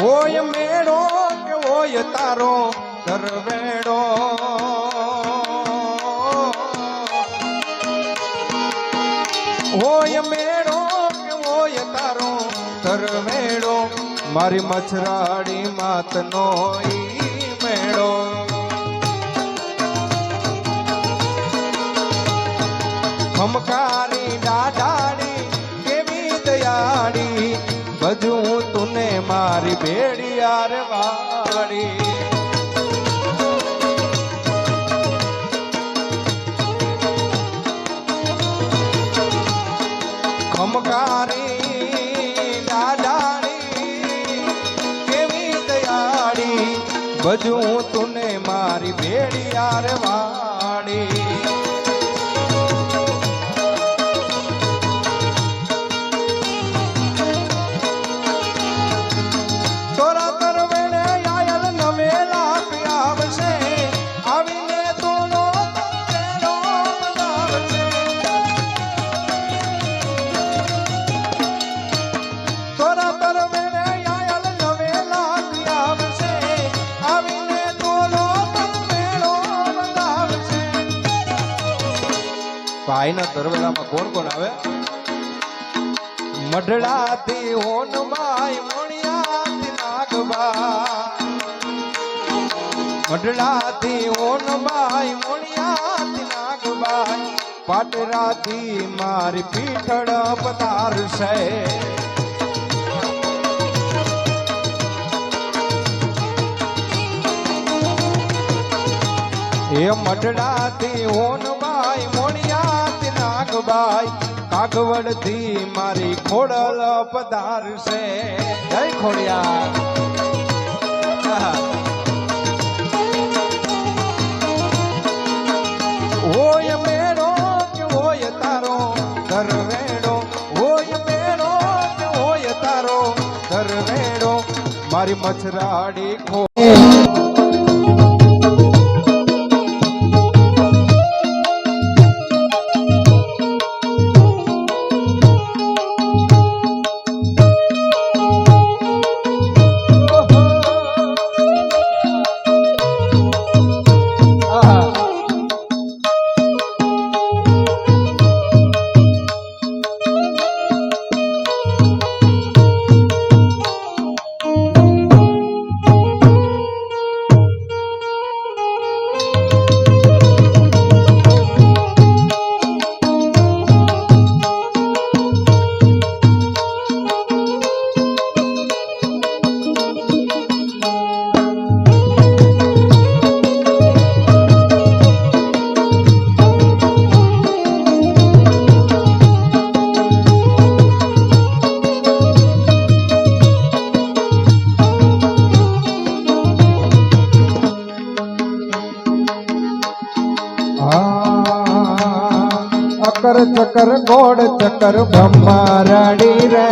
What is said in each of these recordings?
હોય મેળો કે હોય તારો ધરવેડો, હોય મેળો કે હોય તારો ધરવેડો, મારી મછરાડી માતનો ઈ મેળો. ખમકારી દાડાડી કેવી દયાળી, ભજું તુને મારી ભેડિયાર વાળી. ખમકારી દાડાડી કેવી દયાળી, ભજું તુને મારી ભેડિયાર વાળી. ભાઈના તરવેલામાં કોણ કોણ આવે? મઢડાથી હોનબાઈ મોણિયાથી નાગબા, મઢડાથી હોનબાઈ મોણિયાથી નાગબાઈ, પાટરાથી મારી પીઠળ પધારશે. એ મઢડાથી હોનબાઈ મોણિયાથી નાગબાઈ, કાગવડથી મારી ખોડલ પધારશે. જય ખોડિયાર. હોય મેળો કે હોય તારો ધરવેડો, હોય મેળો કે હોય તારો ધરવેડો, મારી મછરાડી ખો. चक्कर चक्कर गोड़ चक्कर ब्रह्माराणी रे,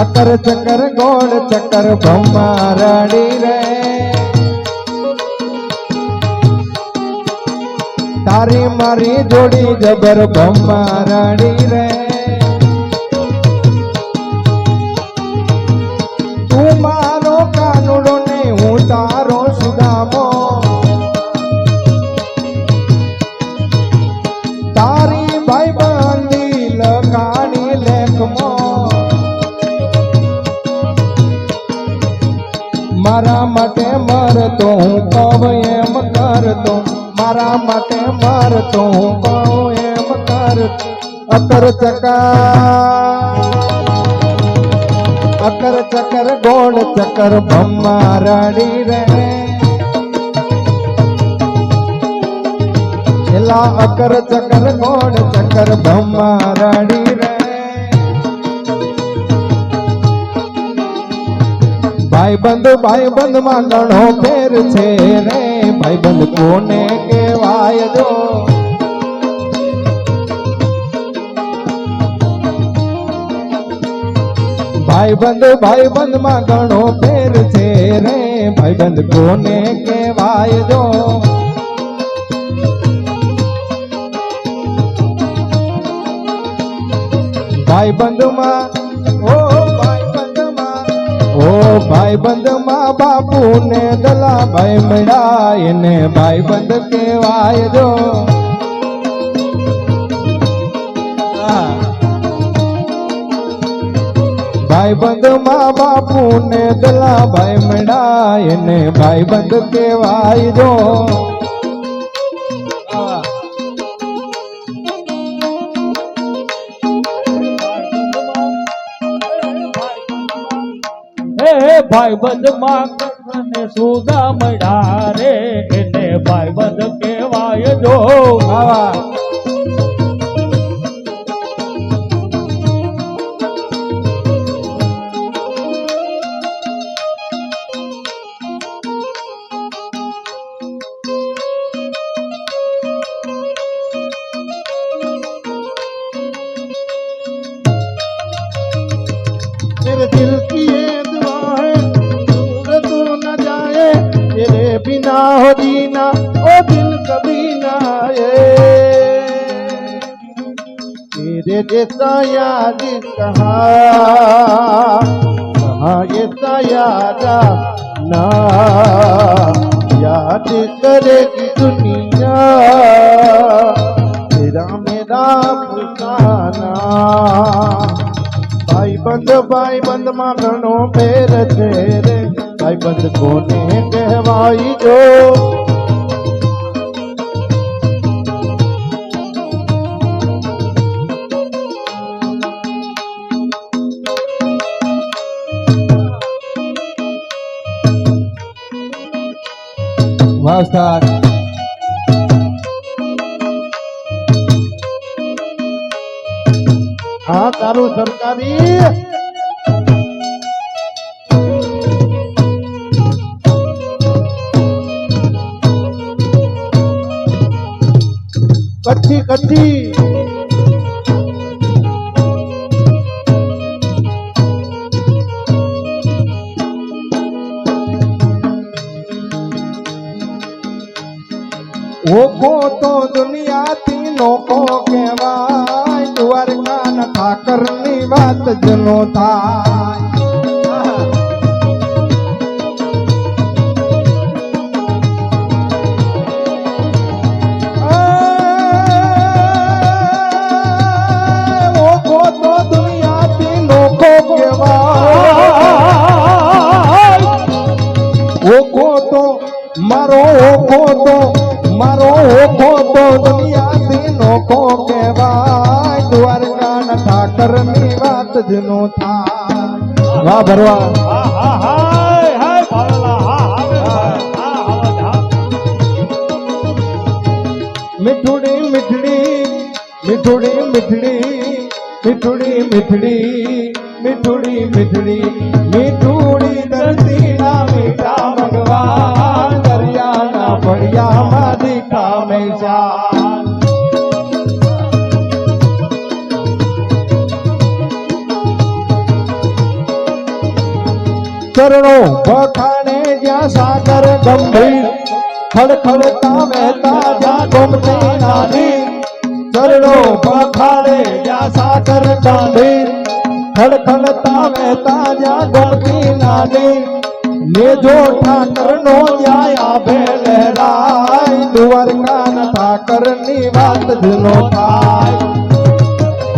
अकर चक्कर गोड़ चक्कर ब्रह्माराणी रे, तारी मारी जोड़ी जबर ब्रह्माराणी रे, तू मारो कानूड़ो ने हूँ तारो सुदामो, मारा मटे मरतो हूँ कव एम करतो, मारा मटे मरतो हूँ कव एम कर. अकर चक्कर गोड़ चक्कर ब्रह्माराणी रे, एला अकर चक्कर गोड़ चक्कर ब्रह्माराणी रे. भाई बंद में घणो फेर छे रे, भाई बंद कोने कहेवाय जो. भाई बंद में घणो फेर छे रे, भाई बंद कोने कहेवाय जो. ભાઈબંધમાં ઓ ભાઈબંધમાં ઓ ભાઈબંધમાં બાપુ ને દલાભાઈ મળ્યા એને ભાઈબંધ કહેવાય જો ભાઈબંધમાં બાપુ ને દલાભાઈ મળ્યા એને ભાઈબંધ કહેવાય જો ભાઈબંધ માં કૃષ્ણ સુદા મળ્યા રે એને ભાઈબંધ કહેવાય જો तेरे दिल की ये दुआ है दूर तो न जाए तेरे बिना हो जीना ओ दिल कभी ना आए तेरे जैसा याद कहाँ ऐसा याद ना याद करेगी दुनिया तेरा मेरा फसाना ભાઈબંધ માં ઘણો ફેર છે રે ભાઈબંધ કોને કહેવાય જો વાસ્તા હા તારું સરકારી કચ્છી કચ્છી ઓખો તો દુનિયાથી નોખો કહેવાય દ્વારકા ના ઠાકર ની વાત જનો થાય ઓખો તો દુનિયાથી નોખો કહેવાય ઓખો તો મારો ઓખો તો દુનિયાથી નોખો કહેવાય દ્વારકા ના ઠાકર ની વાત જનો થાય વાહ ભરવા મીઠુડી મીઠડી મીઠુડી મીઠડી મીઠુડી મીઠડી મીઠુડી મીઠડી મીઠુડી ધરતી ના મીઠા ભગવાન દરિયાના પડ્યામાં દીખા મેશા ચરણો વખાણે જ્યાં સાગર ગંભીર ખડખડતા વહેતા જ્યાં ગોમતી નાની ચરણો વખાણે જ્યાં સાગર ગંભીર ખડખડતા વહેતા જ્યાં ગોમતી નાની નેજો ઠાકર નો જ્યાં આભે લહેરાય દ્વારકા ના ઠાકર ની વાત જનો થાય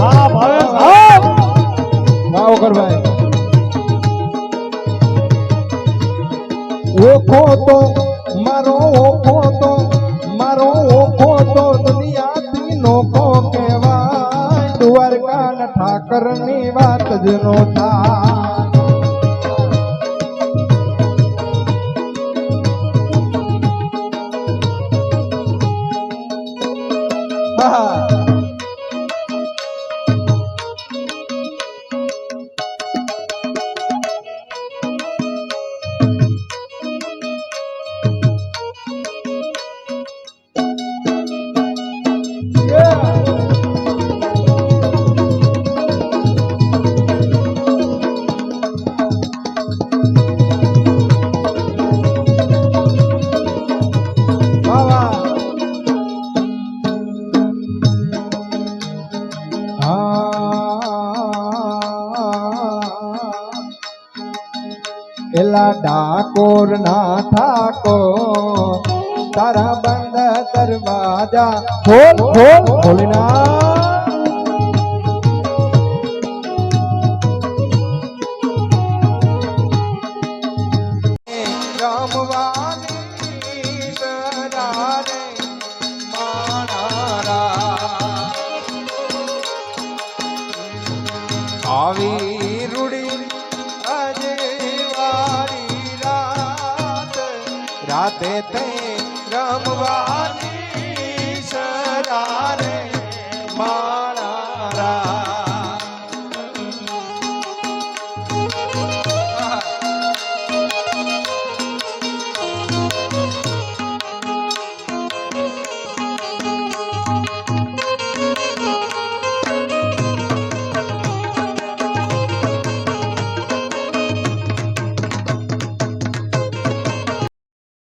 હા ભાવેશ વાહ કરભાઈ ઓખો તો મારો ઓખો તો દુનિયાથી નોખો કહેવાય દ્વારકા ના ઠાકર ની વાત જનો થાય ડાકોર ના ઠાકોર તારા બંધ દરવાજા ખોલ ખોલ ખોલના